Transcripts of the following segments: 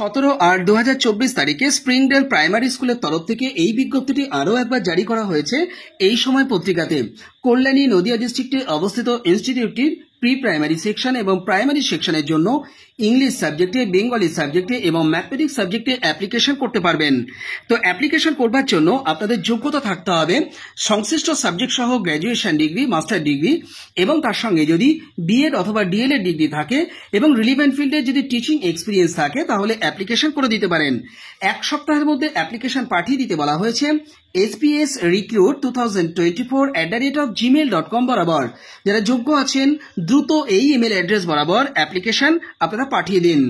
17/8/2024 তারিখে স্প্রিংডেল প্রাইমারি স্কুলের তরফ থেকে এই বিজ্ঞপ্তিটি আরও একবার জারি করা হয়েছে। এই সময় পত্রিকাতে কল্যাণী নদিয়া ডিস্ট্রিক্টে অবস্থিত ইনস্টিটিউটটির প্রি প্রাইমারি সেকশন এবং প্রাইমারি সেকশনের জন্য ইংলিশ সাবজেক্টে, বেঙ্গলি সাবজেক্টে এবং ম্যাথমেটিক্স সাবজেক্টে অ্যাপ্লিকেশন করতে পারবেন। তো অ্যাপ্লিকেশন করবার জন্য আপনাদের যোগ্যতা থাকতে হবে সংশ্লিষ্ট সাবজেক্ট সহ গ্র্যাজুয়েশন ডিগ্রি, মাস্টার ডিগ্রি এবং তার সঙ্গে যদি বিএড অথবা ডিএলএড ডিগ্রি থাকে এবং রিলিভেন্ট ফিল্ডে যদি টিচিং এক্সপিরিয়েন্স থাকে তাহলে অ্যাপ্লিকেশন করে দিতে পারেন। এক সপ্তাহের মধ্যে অ্যাপ্লিকেশন পাঠিয়ে দিতে বলা হয়েছে spsrecruit2024@gmail.com বরাবর। যারা যোগ্য আছেন দ্রুত এই ইমেল অ্যাড্রেস বরাবর অ্যাপ্লিকেশন আপনারা পাঠিয়ে দিন।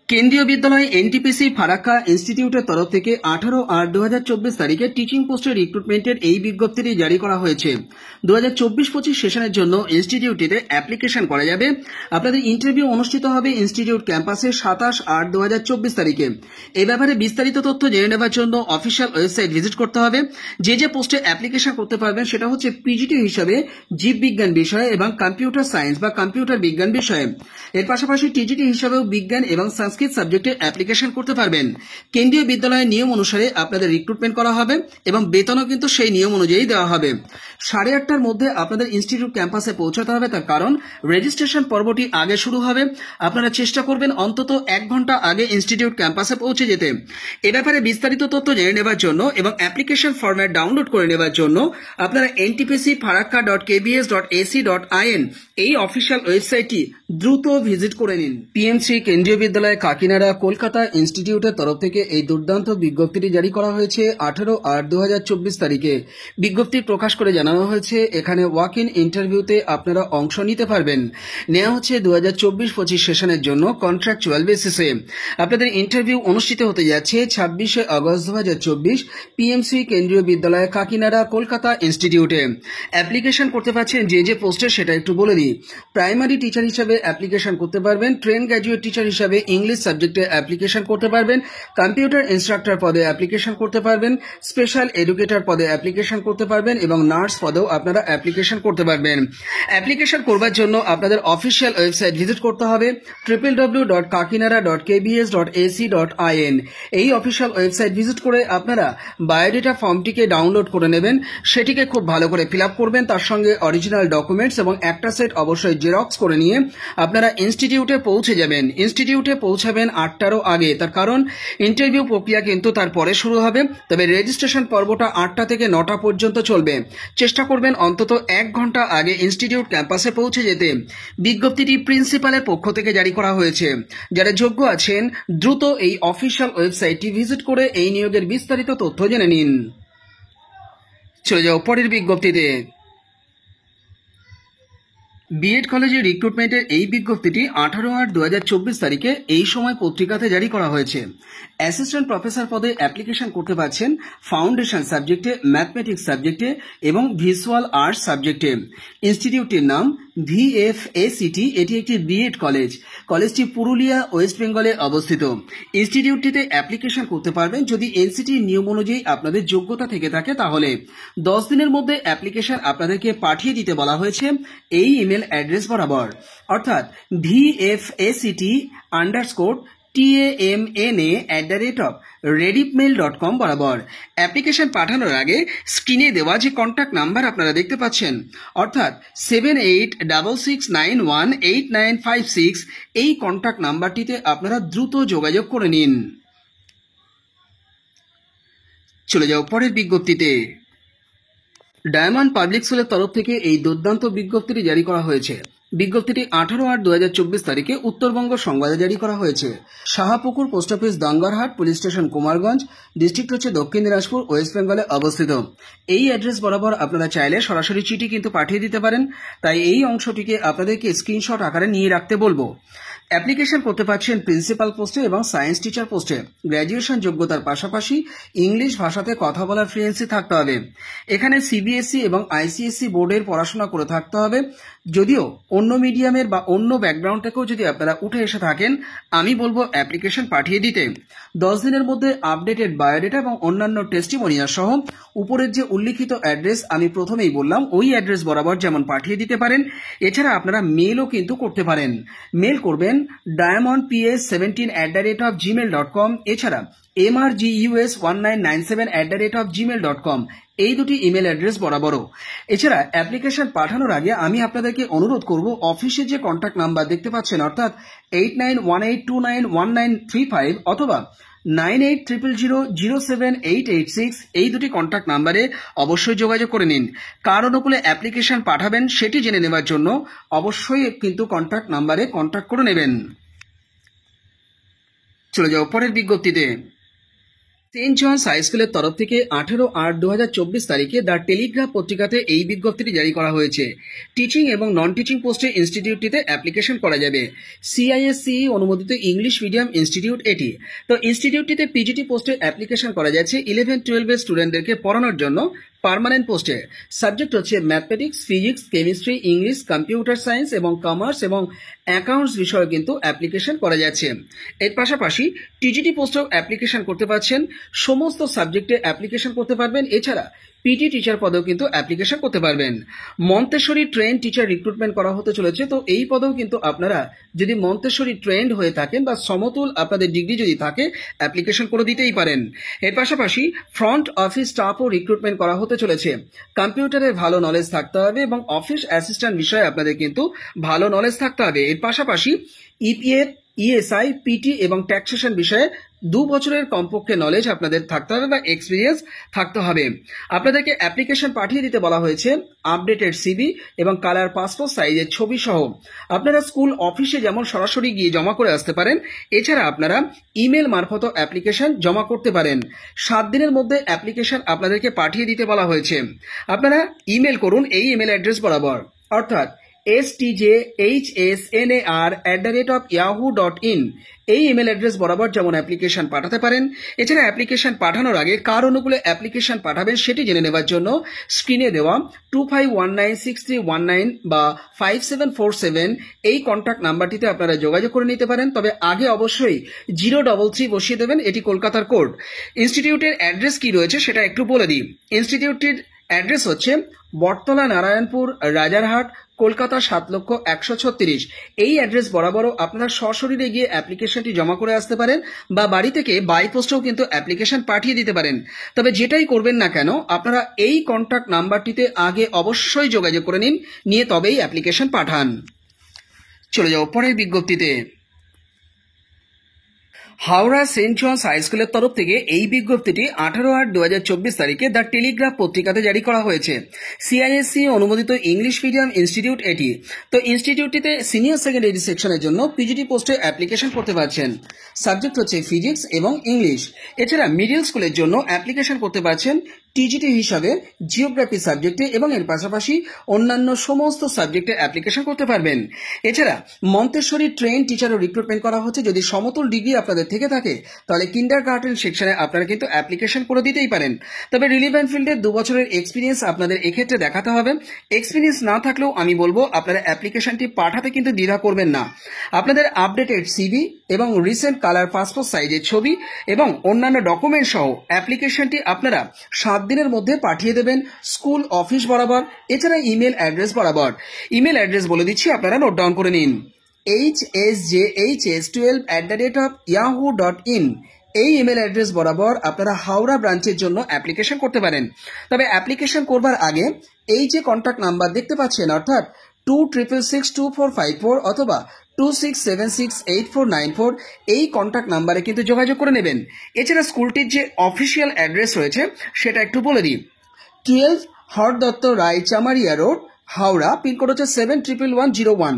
কেন্দ্রীয় বিদ্যালয় এনটিপিসি ফারাক্কা ইনস্টিটিউটের তরফ থেকে 18/8/2024 তারিখে টিচিং পোস্টের রিক্রুটমেন্টের এই বিজ্ঞপ্তিটি জারি করা হয়েছে। 2024-25 সেশনের জন্য ইনস্টিটিউটটিতে অ্যাপ্লিকেশন করা যাবে। আপনাদের ইন্টারভিউ অনুষ্ঠিত হবে ইনস্টিটিউট ক্যাম্পাসে 27/8/2024 তারিখে। এই ব্যাপারে বিস্তারিত তথ্য জেনে নেওয়ার জন্য অফিসিয়াল ওয়েবসাইট ভিজিট করতে হবে। যে পোস্টে অ্যাপ্লিকেশন করতে পারবেন সেটা হচ্ছে পিজিটি হিসাবে জীববিজ্ঞান বিষয়ে এবং কম্পিউটার সায়েন্স বা কম্পিউটার বিজ্ঞান বিষয়ে। এর পাশাপাশি টিজিটি হিসাবেও বিজ্ঞান এবং সংস্কৃত সাবজেক্টে অ্যাপ্লিকেশন করতে পারবেন। কেন্দ্রীয় বিদ্যালয়ের নিয়ম অনুসারে আপনাদের রিক্রুটমেন্ট করা হবে এবং বেতনও কিন্তু সেই নিয়ম অনুযায়ী দেওয়া হবে। 8:30টার মধ্যে আপনাদের ইনস্টিটিউট ক্যাম্পাসে পৌঁছাতে হবে। তার কারণ রেজিস্ট্রেশন পর্বটি আগে শুরু হবে। আপনারা চেষ্টা করবেন অন্তত 1 ঘন্টা আগে ইনস্টিটিউট ক্যাম্পাসে পৌঁছে যেতে। এ ব্যাপারে বিস্তারিত তথ্য জেনে নেওয়ার জন্য এবং অ্যাপ্লিকেশন ফরম্যাট ডাউনলোড করে নেওয়ার জন্য আপনারা ntpcfarakka.kbs.ac.in এই অফিসিয়াল ওয়েবসাইটটি দ্রুত ভিজিট করে নিন। পিএমসি কেন্দ্রীয় বিদ্যালয় কাকিনাড়া কলকাতা ইনস্টিটিউটের তরফ থেকে এই দুর্দান্ত বিজ্ঞপ্তিটি জারি করা হয়েছে 18/8/2024 তারিখে। বিজ্ঞপ্তি প্রকাশ করে জানানো হয়েছে এখানে ওয়াক ইন ইন্টারভিউতে আপনারা অংশ নিতে পারবেন। নেওয়া হচ্ছে 2024-25 সেশনের জন্য কন্ট্রাকচুয়াল বেসিসে। আপনাদের ইন্টারভিউ অনুষ্ঠিত হতে যাচ্ছে 26শে আগস্ট 2024 পিএমসি কেন্দ্রীয় বিদ্যালয় কাকিনাড়া কলকাতা ইনস্টিটিউটে। অ্যাপ্লিকেশন করতে পারছেন যে পোস্টে সেটা একটু বলে দিই। প্রাইমারি টিচার হিসাবে অ্যাপ্লিকেশন করতে পারবেন, ট্রেন গ্র্যাজুয়েট টিচার হিসাবে ইংলিশ সাবজেক্টে অ্যাপ্লিকেশন করতে পারবেন, কম্পিউটার ইনস্ট্রাক্টর পদে অ্যাপ্লিকেশন করতে পারবেন, স্পেশাল এডুকেটর পদে অ্যাপ্লিকেশন করতে পারবেন এবং নার্স পদেও আপনারা অ্যাপ্লিকেশন করতে পারবেন। অ্যাপ্লিকেশন করবার জন্য আপনাদের অফিসিয়াল ওয়েবসাইট ভিজিট করতে হবে www.kakinada.kbs.ac.in। এই অফিসিয়াল ওয়েবসাইট ভিজিট করে আপনারা বায়োডেটা ফর্মটিকে ডাউনলোড করে নেবেন। সেটিকে খুব ভালো করে ফিল আপ করবেন, তার সঙ্গে অরিজিনাল ডকুমেন্টস এবং একটা সেট অবশ্যই জেরক্স করে নিয়ে আপনারা ইনস্টিটিউটে পৌঁছে যাবেন। ইনস্টিটিউটে পৌঁছাবেন 8টারও আগে, তার কারণ ইন্টারভিউ প্রক্রিয়া কিন্তু তারপরে শুরু হবে। তবে রেজিস্ট্রেশন পর্বটা 8টা থেকে 9টা পর্যন্ত চলবে। চেষ্টা করবেন অন্তত 1 ঘন্টা আগে ইনস্টিটিউট ক্যাম্পাসে পৌঁছে যেতে। বিজ্ঞপ্তিটি প্রিন্সিপালের পক্ষ থেকে জারি করা হয়েছে। যারা যোগ্য আছেন দ্রুত এই অফিসিয়াল ওয়েবসাইটটি ভিজিট করে এই নিয়োগের বিস্তারিত তথ্য জেনে নিন। চলে যাও পরের বিজ্ঞপ্তিতে। বিএড কলেজের রিক্রুটমেন্টের এই বিজ্ঞপ্তিটি 18/8/2024 তারিখে এই সময় পত্রিকাতে জারি করা হয়েছে। অ্যাসিস্ট্যান্ট প্রফেসর পদে অ্যাপ্লিকেশন করতে পারছেন ফাউন্ডেশন সাবজেক্টে, ম্যাথমেটিক্স সাবজেক্টে এবং ভিজুয়াল আর্টস সাবজেক্টে। ইনস্টিটিউটটির নাম VFACT। এটি একটি বিএড কলেজ। কলেজটি পুরুলিয়া, ওয়েস্ট বেঙ্গলে অবস্থিত। ইনস্টিটিউটটিতে অ্যাপ্লিকেশন করতে পারবেন যদি এনসিটির নিয়ম অনুযায়ী আপনাদের যোগ্যতা থেকে থাকে তাহলে। 10 দিনের মধ্যে অ্যাপ্লিকেশন আপনাদেরকে পাঠিয়ে দিতে বলা হয়েছে এই ইমেল অ্যাড্রেস বরাবর, অর্থাৎ VFACT_TAMNA@redipmail.com বরাবর। অ্যাপ্লিকেশন পাঠানোর আগে স্ক্রিনে দেওয়া যে কন্ট্যাক্ট নাম্বার আপনারা দেখতে পাচ্ছেন, অর্থাৎ 7866918956, এই কন্ট্যাক্ট নাম্বারটিতে আপনারা দ্রুত যোগাযোগ করে নিন। চলে যাও পরের বিজ্ঞপ্তিতে। ডায়মন্ড পাবলিক স্কুলের তরফ থেকে এই দুর্দান্ত বিজ্ঞপ্তিটি জারি করা হয়েছে। বিজ্ঞপ্তিটি 18/8/2024 তারিখে উত্তরবঙ্গ সংবাদে জারি করা হয়েছে। Shahapukur post office Dangarhat, police station Kumarganj, district হচ্ছে দক্ষিণ দিনাজপুর, ওয়েস্ট বেঙ্গলে অবস্থিত। এই অ্যাড্রেস বরাবর আপনারা চাইলে সরাসরি চিঠি কিন্তু পাঠিয়ে দিতে পারেন, তাই এই অংশটিকে আপনাদেরকে স্ক্রিনশট আকারে নিয়ে রাখতে বলবো। অ্যাপ্লিকেশন করতে পারছেন প্রিন্সিপাল পোস্টে এবং সায়েন্স টিচার পোস্টে। গ্র্যাজুয়েশন যোগ্যতার পাশাপাশি ইংলিশ ভাষাতে কথা বলার ফ্লুয়েন্সি থাকতে হবে। এখানে সিবিএসই এবং আইসিএসসি বোর্ডের পড়াশোনা করে থাকতে হবে। যদিও অন্য মিডিয়ামের বা অন্য ব্যাকগ্রাউন্ড থেকেও যদি আপনারা উঠে এসে থাকেন, আমি বলবো অ্যাপ্লিকেশন পাঠিয়ে দিতে। 10 দিনের মধ্যে আপডেটেড বায়োডেটা এবং অন্যান্য টেস্টিমোনিয়াল সহ উপরের যে উল্লিখিত অ্যাড্রেস আমি প্রথমেই বললাম ওই অ্যাড্রেস বরাবর যেমন পাঠিয়ে দিতে পারেন, এছাড়া আপনারা মেলও কিন্তু করতে পারেন। মেল করবেন diamondps17@gmail.com, এছাড়া mrgus1997@gmail.com, এই দুটি ইমেল অ্যাড্রেস বরাবরও। এছাড়া অ্যাপ্লিকেশন পাঠানোর আগে আমি আপনাদেরকে অনুরোধ করব, অফিসে যে কন্ট্যাক্ট নাম্বার দেখতে পাচ্ছেন অর্থাৎ 8918291935 অথবা 9800007886, এই দুটি কন্ট্যাক্ট নাম্বারে অবশ্যই যোগাযোগ করে নিন। কার অনুকূলে অ্যাপ্লিকেশন পাঠাবেন সেটি জেনে নেওয়ার জন্য অবশ্যই কিন্তু কন্ট্যাক্ট নাম্বারে কন্ট্যাক্ট করে নেবেন। চলে যাও পরের বিজ্ঞপ্তিতে। সেন্ট জনস হাই স্কুলের তরফ থেকে 18/8/2024 তারিখে দ্য টেলিগ্রাফ পত্রিকাতে এই বিজ্ঞপ্তিটি জারি করা হয়েছে। টিচিং এবং নন টিচিং পোস্টে ইনস্টিটিউটটিতে অ্যাপ্লিকেশন করা যাবে। CISCE অনুমোদিত ইংলিশ মিডিয়াম ইনস্টিটিউট এটি। তো ইনস্টিটিউটটিতে পিজিটি পোস্টে অ্যাপ্লিকেশন করা যাচ্ছে 11-12 এর স্টুডেন্টদেরকে পড়ানোর জন্য পার্মানেন্ট পোস্টে। সাবজেক্ট হচ্ছে mathematics, physics, chemistry, English, computer science এবং কমার্স এবং অ্যাকাউন্টস বিষয়ে কিন্তু অ্যাপ্লিকেশন করা যাচ্ছে। এর পাশাপাশি টিজিটি পোস্টেও অ্যাপ্লিকেশন করতে পারছেন, সমস্ত সাবজেক্টে অ্যাপ্লিকেশন করতে পারবেন। এছাড়া পিটি টিচার পদেও কিন্তু অ্যাপ্লিকেশন করতে পারবেন। মন্তেশ্বরী ট্রেন টিচার রিক্রুটমেন্ট করা হতে চলেছে। তো এই পদেও কিন্তু আপনারা যদি মন্তেশ্বরী ট্রেন্ড হয়ে থাকেন বা সমতুল আপনাদের ডিগ্রি যদি থাকে, অ্যাপ্লিকেশন করে দিতেই পারেন। এর পাশাপাশি ফ্রন্ট অফিস স্টাফও রিক্রুটমেন্ট করা হতে চলেছে। কম্পিউটারের ভালো নলেজ থাকতে হবে এবং অফিস অ্যাসিস্ট্যান্ট বিষয়ে আপনাদের কিন্তু ভালো নলেজ থাকতে হবে। এর পাশাপাশি ইপিএফ, ইএসআই, পিটি এবং ট্যাক্সেশন বিষয়ে 2 বছরের কমপক্ষে নলেজ আপনাদের থাকতে হবে বা এক্সপিরিয়েন্স থাকতে হবে। আপনাদেরকে অ্যাপ্লিকেশন পাঠিয়ে দিতে বলা হয়েছে আপডেটেড সিভি এবং কালার পাসপোর্ট সাইজের ছবি সহ। আপনারা স্কুল অফিসে যেমন সরাসরি গিয়ে জমা করে আসতে পারেন, এছাড়া আপনারা ইমেল মারফতও অ্যাপ্লিকেশন জমা করতে পারেন। 7 দিনের মধ্যে অ্যাপ্লিকেশন আপনাদেরকে পাঠিয়ে দিতে বলা হয়েছে। আপনারা ইমেল করুন এই ইমেল অ্যাড্রেস বরাবর, অর্থাৎ stjhsnar@yahoo.in, এই ইমেল অ্যাড্রেস বরাবর যেমন অ্যাপ্লিকেশন পাঠাতে পারেন। এছাড়া অ্যাপ্লিকেশন পাঠানোর আগে কার অনুকূলে অ্যাপ্লিকেশন পাঠাবেন সেটি জেনে নেওয়ার জন্য স্ক্রিনে দেওয়া 25196319 বা 5747 এই কন্ট্যাক্ট নাম্বারটিতে আপনারা যোগাযোগ করে নিতে পারেন। তবে আগে অবশ্যই 033 বসিয়ে দেবেন, এটি কলকাতার কোড। ইনস্টিটিউটের অ্যাড্রেস কি রয়েছে সেটা একটু বলে দিই। ইনস্টিটিউটটির অ্যাড্রেস হচ্ছে বটতলা, নারায়ণপুর, রাজারহাট, কলকাতা 7,01,36। এই অ্যাড্রেস বরাবরও আপনারা সশরীরে গিয়ে অ্যাপ্লিকেশনটি জমা করে আসতে পারেন বা বাড়ি থেকে বাই পোস্টেও কিন্তু অ্যাপ্লিকেশন পাঠিয়ে দিতে পারেন। তবে যেটাই করবেন না কেন, আপনারা এই কন্ট্যাক্ট নাম্বারটিতে আগে অবশ্যই যোগাযোগ করে নিয়ে তবেই অ্যাপ্লিকেশন পাঠান। চলে যাও পরের বিজ্ঞপ্তিতে। হাওড়া সেন্ট জনস হাই স্কুলের তরফ থেকে এই বিজ্ঞপ্তিটি 18/8/2024 তারিখে দ্য টেলিগ্রাফ পত্রিকাতে জারি করা হয়েছে। CISCE অনুমোদিত ইংলিশ মিডিয়াম ইনস্টিটিউট এটি। তো ইনস্টিটিউটটিতে সিনিয়র সেকেন্ডারি সেকশনের জন্য পিজিটি পোস্টে অ্যাপ্লিকেশন করতে পারছেন। সাবজেক্ট হচ্ছে ফিজিক্স এবং ইংলিশ। এছাড়া মিডিল স্কুলের জন্য অ্যাপ্লিকেশন করতে পারছেন টিজিটি হিসাবে জিওগ্রাফি সাবজেক্টে এবং এর পাশাপাশি অন্যান্য সমস্ত সাবজেক্টে অ্যাপ্লিকেশন করতে পারবেন। এছাড়া মন্তেশ্বরী ট্রেন টিচারও রিক্রুটমেন্ট করা হচ্ছে। যদি সমতুল ডিগ্রি আপনাদের থেকে থাকে তাহলে কিন্ডারগার্টেন সেকশনে আপনারা কিন্তু অ্যাপ্লিকেশন করে দিতেই পারেন। তবে রিলিভেন্ট ফিল্ডে 2 বছরের এক্সপিরিয়েন্স আপনাদের এক্ষেত্রে দেখাতে হবে। এক্সপিরিয়েন্স না থাকলেও আমি বলবো আপনারা অ্যাপ্লিকেশনটি পাঠাতে কিন্তু দ্বিধা করবেন না। আপনাদের আপডেটেড সিভি এবং রিসেন্ট কালার পাসপোর্ট সাইজের ছবি এবং অন্যান্য ডকুমেন্ট সহ অ্যাপ্লিকেশনটি আপনারা 7 দিনের মধ্যে পাঠিয়ে দেবেন স্কুল অফিস বরাবর। এছাড়া ইমেল অ্যাড্রেস বরাবর। ইমেল অ্যাড্রেস বলে দিচ্ছি, আপনারা নোট ডাউন করে নিন। hsjhs12@yahoo.in, এই ইমেল অ্যাড্রেস বরাবর আপনারা হাওড়া ব্রাঞ্চের জন্য অ্যাপ্লিকেশন করতে পারেন। তবে অ্যাপ্লিকেশন করবার আগে এই যে কন্ট্যাক্ট নাম্বার দেখতে পাচ্ছেন অর্থাৎ 26662454 অথবা 26768494, এই কন্ট্যাক্ট নাম্বারে কিন্তু যোগাযোগ করে নেবেন। এছাড়া স্কুলটির যে অফিসিয়াল অ্যাড্রেস রয়েছে সেটা একটু বলে দিই। 12 হরদত্ত রায় চামারিয়া রোড, হাওড়া, পিনকোড হচ্ছে 711101।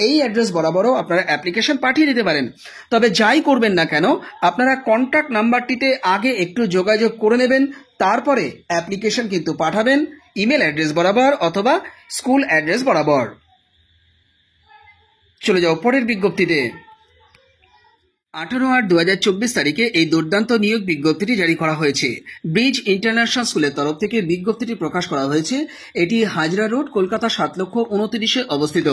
এই অ্যাড্রেস বরাবরও আপনারা অ্যাপ্লিকেশন পাঠিয়ে দিতে পারেন। তবে যাই করবেন না কেন, আপনারা কন্ট্যাক্ট নাম্বারটিতে আগে একটু যোগাযোগ করে নেবেন, তারপরে অ্যাপ্লিকেশন কিন্তু পাঠাবেন ইমেল অ্যাড্রেস বরাবর অথবা স্কুল অ্যাড্রেস বরাবর। চলে যাও পরের বিজ্ঞপ্তিতে। 18/8/2024 তারিখে এই দুর্দান্ত নিয়োগ বিজ্ঞপ্তিটি জারি করা হয়েছে। ব্রিজ ইন্টারন্যাশনাল স্কুলের তরফ থেকে বিজ্ঞপ্তিটি প্রকাশ করা হয়েছে। এটি হাজরা রোড, কলকাতা 7,29,000 অবস্থিত।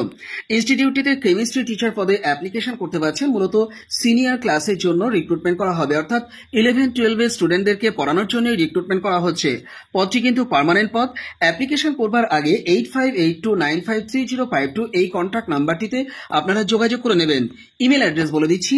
ইনস্টিটিউটটিতে কেমিস্ট্রি টিচার পদে অ্যাপ্লিকেশন করতে পারছেন। মূলত সিনিয়র ক্লাসের জন্য রিক্রুটমেন্ট করা হবে, অর্থাৎ 11-12 এর স্টুডেন্টদেরকে পড়ানোর জন্য রিক্রুটমেন্ট করা হচ্ছে। পদটি কিন্তু পার্মানেন্ট পদ। অ্যাপ্লিকেশন করবার আগে 8582953052 এই কন্ট্যাক্ট নাম্বারটিতে আপনারা যোগাযোগ করে নেবেন। ইমেল অ্যাড্রেস বলে দিচ্ছি,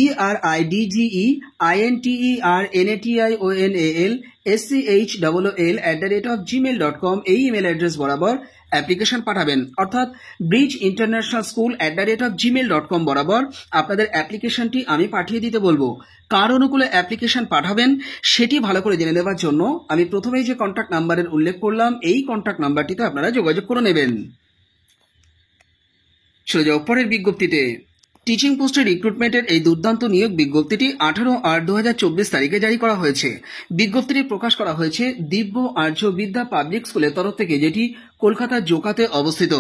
bridgeinternational@gmail.com এই ইমেল অ্যাড্রেস বরাবর অ্যাপ্লিকেশন পাঠাবেন, অর্থাৎ bridgeinternationalschool@gmail.com বরাবর আপনাদের অ্যাপ্লিকেশনটি আমি পাঠিয়ে দিতে বলবো। কার অনুকূলে অ্যাপ্লিকেশন পাঠাবেন সেটি ভালো করে জেনে নেওয়ার জন্য আমি প্রথমেই যে কন্ট্যাক্ট নাম্বারের উল্লেখ করলাম এই কন্ট্যাক্ট নাম্বারটিতে আপনারা যোগাযোগ করে নেবেন। চলে যাও পরের বিজ্ঞপ্তিতে। টিচিং পোস্টে রিক্রুটমেন্টের এই দুর্দান্ত নিয়োগ বিজ্ঞপ্তিটি 18/8/2024 তারিখে জারি করা হয়েছে। বিজ্ঞপ্তিটি প্রকাশ করা হয়েছে দিব্য আর্য বিদ্যা পাবলিক স্কুলের তরফ থেকে, যেটি কলকাতার জোকাতে অবস্থিত।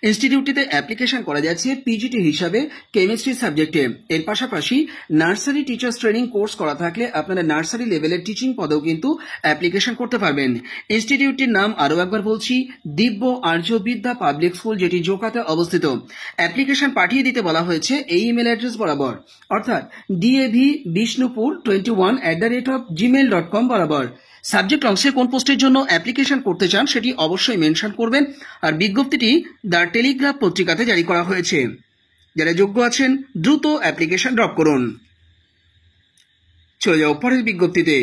ইনস্টিটিউটটিতে অ্যাপ্লিকেশন করা যাচ্ছে পিজিটি হিসাবে কেমিস্ট্রি সাবজেক্টে। এর পাশাপাশি নার্সারি টিচার্স ট্রেনিং কোর্স করা থাকলে আপনারা নার্সারি লেভেলের টিচিং পদেও কিন্তু অ্যাপ্লিকেশন করতে পারবেন। ইনস্টিটিউটটির নাম আরও একবার বলছি, দিব্য আর্য বিদ্যা পাবলিক স্কুল, যেটি জোকাতে অবস্থিত। অ্যাপ্লিকেশন পাঠিয়ে দিতে বলা হয়েছে এই ইমেল অ্যাড্রেস বরাবর, অর্থাৎ davbishnupur21@gmail.com বরাবর। সাবজেক্ট অংশে কোন পোস্টের জন্য অ্যাপ্লিকেশন করতে চান সেটি অবশ্যই মেনশন করবেন। আর বিজ্ঞপ্তিটি দ্য টেলিগ্রাফ পত্রিকাতে জারি করা হয়েছে। যারা যোগ্য আছেন দ্রুত অ্যাপ্লিকেশন ড্রপ করুন। চলে যাও পরের বিজ্ঞপ্তিতে।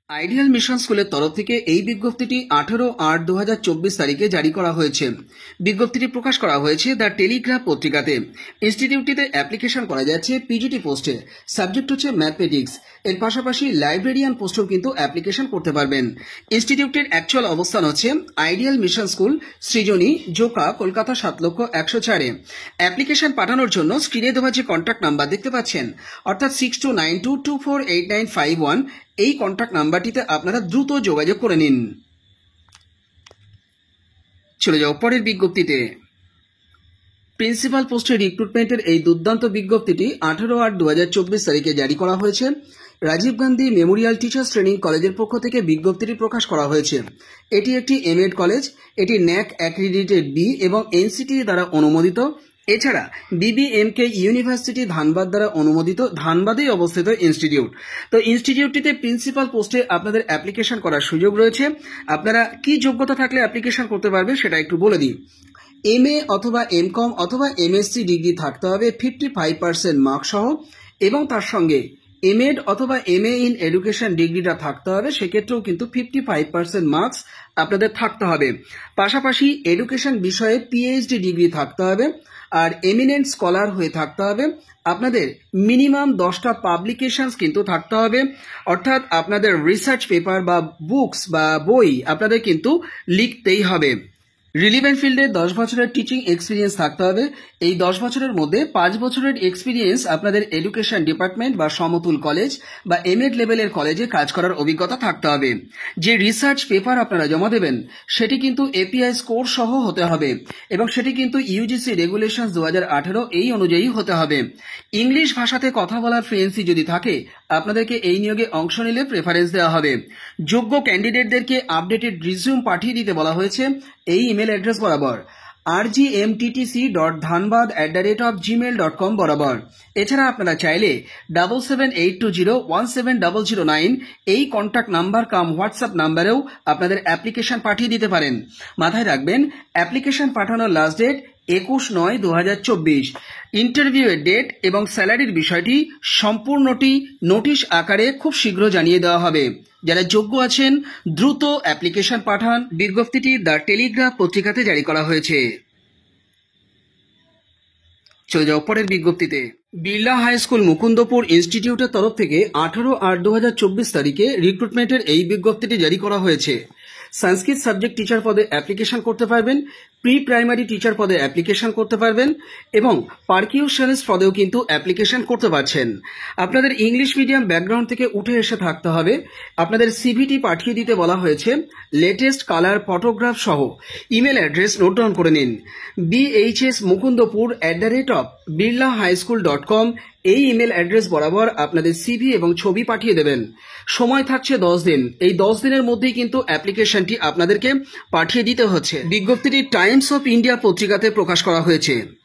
আইডিয়াল মিশন স্কুলের তরফ থেকে এই বিজ্ঞপ্তিটি 18/8/2024 তারিখে জারি করা হয়েছে। বিজ্ঞপ্তিটি প্রকাশ করা হয়েছে দ্য টেলিগ্রাফ পত্রিকাতে। ইনস্টিটিউটটিতে অ্যাপ্লিকেশন করা যাচ্ছে পিজিটি পোস্টে। সাবজেক্ট হচ্ছে ম্যাথমেটিক্স। এর পাশাপাশি লাইব্রেরিয়ান পোস্টেও কিন্তু অ্যাপ্লিকেশন করতে পারবেন। ইনস্টিটিউটের অ্যাকচুয়াল অবস্থান হচ্ছে ideal mission school, Srijani, Joka, Kolkata 7,01,04। Application পাঠানোর জন্য স্ক্রিনে দেওয়া যে কন্ট্যাক্ট নাম্বার দেখতে পাচ্ছেন, অর্থাৎ 6292248951, এই কন্ট্যাক্ট নাম্বারটিতে আপনারা দ্রুত যোগাযোগ করে নিন। চলে যাও পরের বিজ্ঞপ্তিতে। প্রিন্সিপাল পোস্টে রিক্রুটমেন্টের এই দুর্দান্ত বিজ্ঞপ্তিটি 18/8/2024 তারিখে জারি করা হয়েছে। Rajiv Gandhi memorial teachers training কলেজের পক্ষ থেকে বিজ্ঞপ্তিটি প্রকাশ করা হয়েছে। এটি একটি এমএড কলেজ। এটি ন্যাক অ্যাক্রিডিটেড বি এবং এনসিটি দ্বারা অনুমোদিত। এছাড়া বিবিএমকে ইউনিভার্সিটি ধানবাদ দ্বারা অনুমোদিত, ধানবাদেই অবস্থিত ইনস্টিটিউট। তো ইনস্টিটিউটটিতে প্রিন্সিপাল পোস্টে আপনাদের অ্যাপ্লিকেশন করার সুযোগ রয়েছে। আপনারা কি যোগ্যতা থাকলে অ্যাপ্লিকেশন করতে পারবেন সেটা একটু বলে দিই। এমএ অথবা এমকম অথবা এমএসসি ডিগ্রি থাকতে হবে 55% মার্ক সহ, এবং তার সঙ্গে এমএড অথবা এমএ ইন এডুকেশন ডিগ্রিটা থাকতে হবে। সেক্ষেত্রেও কিন্তু 55% মার্কস আপনাদের থাকতে হবে। পাশাপাশি এডুকেশন বিষয়ে পিএইচডি ডিগ্রি থাকতে হবে, আর এমিনেন্ট স্কলার হয়ে থাকতে হবে। আপনাদের মিনিমাম 10টা পাবলিকেশনস কিন্তু থাকতে হবে, অর্থাৎ আপনাদের রিসার্চ পেপার বা বুকস বা বই আপনাদের কিন্তু লিখতেই হবে। রিলিভেন্ট ফিল্ডে 10 বছরের টিচিং এক্সপিরিয়েন্স থাকতে হবে। এই 10 বছরের মধ্যে 5 বছরের এক্সপিরিয়েন্স আপনাদের এডুকেশন ডিপার্টমেন্ট বা সমতুল কলেজ বা এমএড লেভেলের কলেজে কাজ করার অভিজ্ঞতা থাকতে হবে। যে রিসার্চ পেপার আপনারা জমা দেবেন সেটি কিন্তু এপিআই স্কোর সহ হতে হবে, এবং সেটি কিন্তু ইউজিসি রেগুলেশন 2018 এই অনুযায়ী হতে হবে। ইংলিশ ভাষাতে কথা বলার ফ্লুয়েন্সি যদি থাকে আপনাদেরকে এই নিয়োগে অংশ নিলে প্রেফারেন্স দেওয়া হবে। যোগ্য ক্যান্ডিডেটদেরকে আপডেটেড রিজিউম পাঠিয়ে দিতে বলা হয়েছে এই ইমেল অ্যাড্রেস বরাবর, rgmttc.dhanbad@gmail.com বরাবর। এছাড়া আপনারা চাইলে 7782017009 এই কন্ট্যাক্ট নাম্বার কাম হোয়াটসঅ্যাপ নাম্বারেও আপনাদের অ্যাপ্লিকেশন পাঠিয়ে দিতে পারেন। মাথায় রাখবেন, অ্যাপ্লিকেশন পাঠানোর লাস্ট ডেট 21/9/2024। ইন্টারভিউয়ের ডেট এবং স্যালারির বিষয়টি সম্পূর্ণটি নোটিশ আকারে খুব শীঘ্র জানিয়ে দেওয়া হবে। যারা যোগ্য আছেন দ্রুত অ্যাপ্লিকেশন পাঠান। বিজ্ঞপ্তিটি দ্য টেলিগ্রাফ পত্রিকাতে জারি করা হয়েছে। চলে যাও পরের বিজ্ঞপ্তিতে। বিড়লা হাই স্কুল মুকুন্দপুর ইনস্টিটিউটের তরফ থেকে 18/8/2024 তারিখে রিক্রুটমেন্টের এই বিজ্ঞপ্তিটি জারি করা হয়েছে। সংস্কৃত সাবজেক্ট টিচার পদে অ্যাপ্লিকেশন করতে পারবেন। প্রি প্রাইমারি টিচার পদে অ্যাপ্লিকেশন করতে পারবেন এবং পারকিউশনিস্ট পদেও কিন্তু অ্যাপ্লিকেশন করতে পারছেন। আপনাদের ইংলিশ মিডিয়াম ব্যাকগ্রাউন্ড থেকে উঠে এসে থাকতে হবে। আপনাদের সিভিটি পাঠিয়ে দিতে বলা হয়েছে লেটেস্ট কালার ফটোগ্রাফ সহ। ইমেল অ্যাড্রেস নোট ডাউন করে নিন, bhsmukundapur@birlahighschool.com। এই ইমেল অ্যাড্রেস বরাবর আপনাদের সিভি এবং ছবি পাঠিয়ে দেবেন। সময় থাকছে 10 দিন। এই 10 দিনের মধ্যেই কিন্তু অ্যাপ্লিকেশনটি আপনাদেরকে পাঠিয়ে দিতে হচ্ছে। বিজ্ঞপ্তিটি টাইমস অফ ইন্ডিয়া পত্রিকাতে প্রকাশ করা হয়েছে।